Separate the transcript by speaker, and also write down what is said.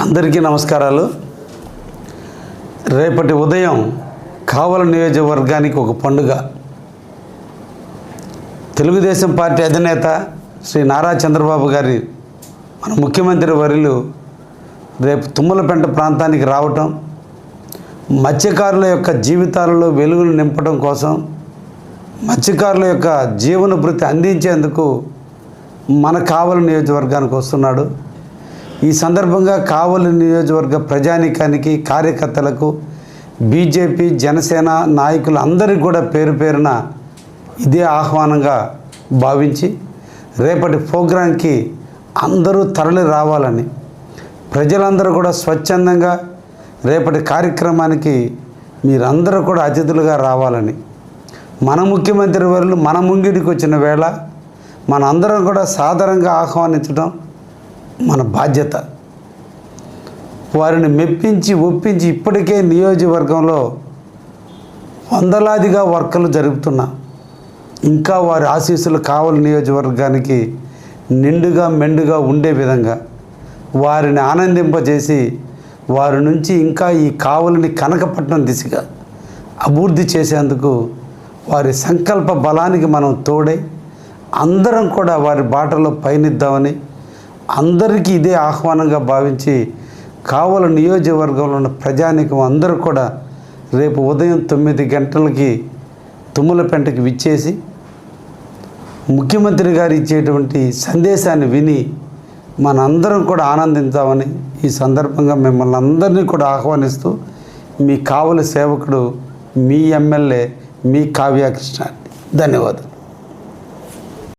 Speaker 1: అందరికీ నమస్కారాలు. రేపటి ఉదయం కావలి నియోజకవర్గానికి ఒక పండుగ. తెలుగుదేశం పార్టీ అధినేత శ్రీ నారా చంద్రబాబు గారి మన ముఖ్యమంత్రి వర్యులు రేపు తుమ్మలపెంట ప్రాంతానికి రావటం, మత్స్యకారుల యొక్క జీవితాలలో వెలుగులు నింపడం కోసం, మత్స్యకారుల యొక్క జీవన భృతి అందించేందుకు మన కావలి నియోజకవర్గానికి వస్తున్నాడు. ఈ సందర్భంగా కావలి నియోజకవర్గ ప్రజానీకానికి, కార్యకర్తలకు, బీజేపీ, జనసేన నాయకులు అందరికీ కూడా పేరు పేరున ఇదే ఆహ్వానంగా భావించి రేపటి ప్రోగ్రాంకి అందరూ తరలి రావాలని, ప్రజలందరూ కూడా స్వచ్ఛందంగా రేపటి కార్యక్రమానికి మీరందరూ కూడా అతిథులుగా రావాలని, మన ముఖ్యమంత్రి వర్యులు మన ముంగిడికి వచ్చిన వేళ మనందరం కూడా సాదరంగా ఆహ్వానించడం మన బాధ్యత. వారిని మెప్పించి ఒప్పించి ఇప్పటికే నియోజకవర్గంలో వందలాదిగా వర్కులు జరుపుతున్నా, ఇంకా వారి ఆశీస్సులు కావలి నియోజకవర్గానికి నిండుగా మెండుగా ఉండే విధంగా వారిని ఆనందింపజేసి వారి నుంచి ఇంకా ఈ కావలిని కనకపట్నం దిశగా అభివృద్ధి చేసేందుకు వారి సంకల్ప బలానికి మనం తోడై అందరం కూడా వారి బాటలో పయనిద్దామని అందరికీ ఇదే ఆహ్వానంగా భావించి కావలి నియోజకవర్గంలో ఉన్న ప్రజానీకం అందరూ కూడా రేపు ఉదయం 9 గంటలకి తుమ్మలపెంటకి విచ్చేసి ముఖ్యమంత్రి గారు ఇచ్చేటువంటి సందేశాన్ని విని మనందరం కూడా ఆనందిద్దామని ఈ సందర్భంగా మిమ్మల్ని అందరినీ కూడా ఆహ్వానిస్తూ మీ కావలి సేవకుడు, మీ ఎమ్మెల్యే, మీ కావ్య కృష్ణ. ధన్యవాదాలు.